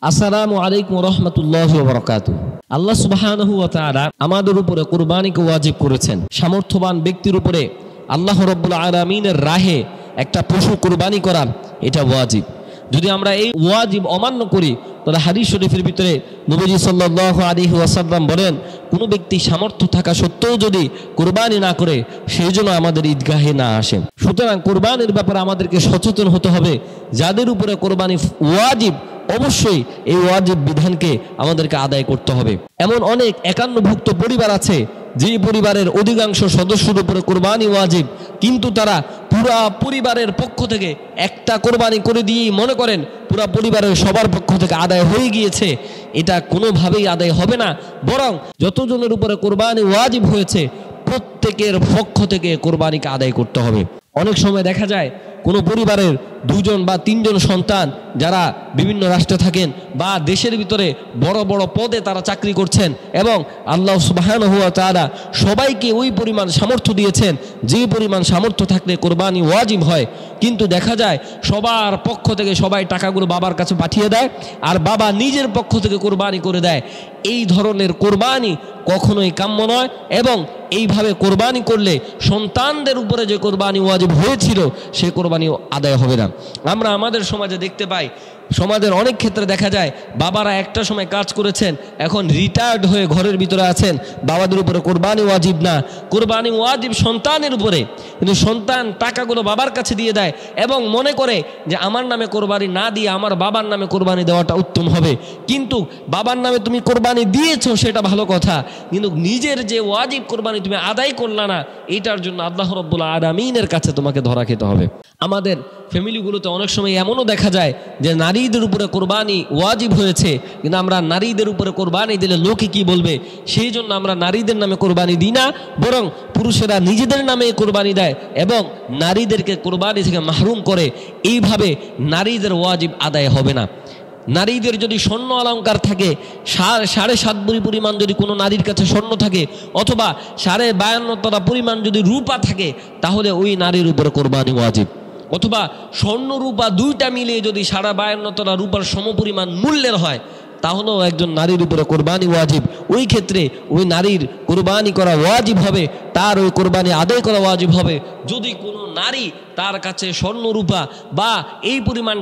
আসসালামু আলাইকুম রহমতুল্লাহি ওয়া বারাকাতুহু। আল্লাহ সুবহানাহু ওয়া তাআলা আমাদের উপরে কুরবানিকে ওয়াজিব করেছেন। সামর্থ্যবান ব্যক্তির উপরে আল্লাহ রাব্বুল আলামিনের রাহে একটা পশু কুরবানি করা এটা ওয়াজিব। যদি আমরা এই ওয়াজিব অমান্য করি তাহলে হাদিস শরীফের ভিতরে নবীজি সাল্লাল্লাহু আলাইহি ওয়াসাল্লাম বলেন, কোনো ব্যক্তি সামর্থ্য থাকা সত্ত্বেও যদি কুরবানি না করে সেই জন্য আমাদের ঈদগাহে না আসে। সুতরাং কুরবানির ব্যাপারে আমাদেরকে সচেতন হতে হবে। যাদের উপরে কুরবানি ওয়াজিব অবশ্যই এই ওয়াজিব বিধানকে আমাদেরকে আদায় করতে হবে। এমন অনেক একান্নভুক্ত পরিবার আছে যে পরিবারের অধিকাংশ সদস্যের উপরে কুরবানি ওয়াজিব, কিন্তু তারা পুরা পরিবারের পক্ষ থেকে একটা কোরবানি করে দিয়েই মনে করেন পুরা পরিবারের সবার পক্ষ থেকে আদায় হয়ে গিয়েছে। এটা কোনোভাবেই আদায় হবে না, বরং যতজনের উপরে কোরবানি ওয়াজিব হয়েছে প্রত্যেকের পক্ষ থেকে কোরবানিকে আদায় করতে হবে। অনেক সময় দেখা যায় কোনো পরিবারের দুজন বা তিনজন সন্তান যারা বিভিন্ন রাষ্ট্রে থাকেন বা দেশের ভিতরে বড় বড় পদে তারা চাকরি করছেন এবং আল্লাহ সুবহানাহু ওয়া তাআলা সবাইকে ওই পরিমাণ সামর্থ্য দিয়েছেন যে পরিমাণ সামর্থ্য থাকলে কোরবানি ওয়াজিব হয়, কিন্তু দেখা যায় সবার পক্ষ থেকে সবাই টাকাগুলো বাবার কাছে পাঠিয়ে দেয় আর বাবা নিজের পক্ষ থেকে কোরবানি করে দেয়। এই ধরনের কোরবানি কখনোই কাম্য নয় এবং এইভাবে কোরবানি করলে সন্তানদের উপরে যে কোরবানি ওয়াজিব হয়েছিল সে কোরবানি আদায় হবে না। আমরা আমাদের সমাজে দেখতে পাই, সমাজের অনেক ক্ষেত্রে দেখা যায় বাবারা একটা সময় কাজ করেছেন, এখন রিটায়ার্ড হয়ে ঘরের ভিতরে আছেন, বাবাদের উপরে কোরবানি ওয়াজিব না, কোরবানি ওয়াজিব সন্তানের উপরে, কিন্তু সন্তান টাকাগুলো বাবার কাছে দিয়ে দেয় এবং মনে করে যে আমার নামে কোরবানি না দিয়ে আমার বাবার নামে কোরবানি দেওয়াটা উত্তম হবে। কিন্তু বাবার নামে তুমি কোরবানি দিয়েছো সেটা ভালো কথা, কিন্তু নিজের যে ওয়াজিব কোরবানি তুমি আদায় করলা না, এটার জন্য আল্লাহ রাব্বুল আলামিনের কাছে তোমাকে ধরা খেতে হবে। আমাদের ফ্যামিলিগুলোতে অনেক সময় এমনও দেখা যায় যে নারীদের উপরে কোরবানি ওয়াজিব হয়েছে, কিন্তু আমরা নারীদের উপরে কোরবানি দিলে লোকে কি বলবে সেই জন্য আমরা নারীদের নামে কোরবানি দিই না, বরং পুরুষেরা নিজেদের নামে কোরবানি দেয় এবং নারীদেরকে কোরবানি থেকে মাহরুম করে। এইভাবে নারীদের ওয়াজিব আদায় হবে না। নারীদের যদি স্বর্ণ অলঙ্কার থাকে, 7.5 ভরি পরিমাণ যদি কোনো নারীর কাছে স্বর্ণ থাকে অথবা 52.5 তলা পরিমাণ যদি রূপা থাকে, তাহলে ওই নারীর উপরে কোরবানি ওয়াজিব। অথবা স্বর্ণ রূপা দুইটা মিলিয়ে যদি 52.5 তলা রূপার সমপরিমাণ মূল্যের হয়, তাহলেও একজন নারীর উপরে কোরবানি ওয়াজিব। ওই ক্ষেত্রে ওই নারীর কোরবানি করা ওয়াজিব হবে, তার ওই কোরবানি আদায় করা ওয়াজিব হবে। যদি কোনো নারী তার কাছে স্বর্ণ রূপা বা এই পরিমাণ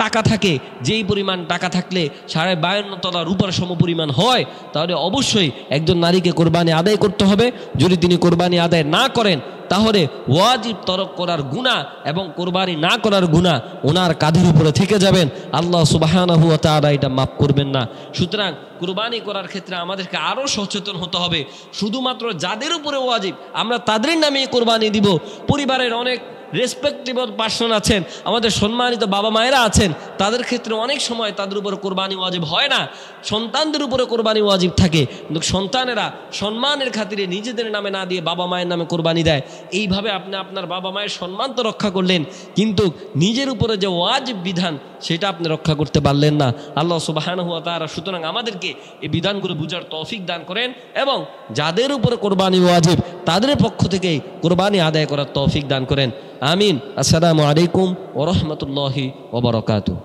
টাকা থাকে, যেই পরিমাণ টাকা থাকলে 52.5 তলা রূপার সমপরিমাণ হয়, তাহলে অবশ্যই একজন নারীকে কোরবানি আদায় করতে হবে। যদি তিনি কোরবানি আদায় না করেন তাহলে ওয়াজিব তরক করার গুনাহ এবং কোরবানি না করার গুনাহ ওনার কাঁধের উপরে থেকে যাবেন। আল্লাহ সুবহানাহু ওয়া তাআলা এটা মাফ করবেন না। সুতরাং কুরবানি করার ক্ষেত্রে আমাদেরকে আরও সচেতন হতে হবে। শুধুমাত্র যাদের উপরে ওয়াজিব আমরা তাদের নামে কোরবানি দিব। পরিবারের অনেক রেসপেক্টেবল পার্সন আছেন, আমাদের সম্মানিত বাবা মায়েরা আছেন, তাদের ক্ষেত্রে অনেক সময় তাদের উপরে কোরবানি ওয়াজিব হয় না, সন্তানদের উপরে কোরবানি ওয়াজিব থাকে, কিন্তু সন্তানেরা সম্মানের খাতিরে নিজেদের নামে না দিয়ে বাবা মায়ের নামে কোরবানি দেয়। এইভাবে আপনি আপনার বাবা মায়ের সম্মান তো রক্ষা করলেন, কিন্তু নিজের উপরে যে ওয়াজিব বিধান সেটা আপনি রক্ষা করতে পারলেন না। আল্লাহ সুবহানাহু ওয়া তাআলা সুতরাং আমাদেরকে এই বিধানগুলো বুঝার তৌফিক দান করেন এবং যাদের উপরে কোরবানি ওয়াজিব তাদের পক্ষ থেকে কোরবানি আদায় করার তৌফিক দান করেন। আমিন। আসসালামু আলাইকুম ওয়া রাহমাতুল্লাহি ওয়া বারাকাতুহু।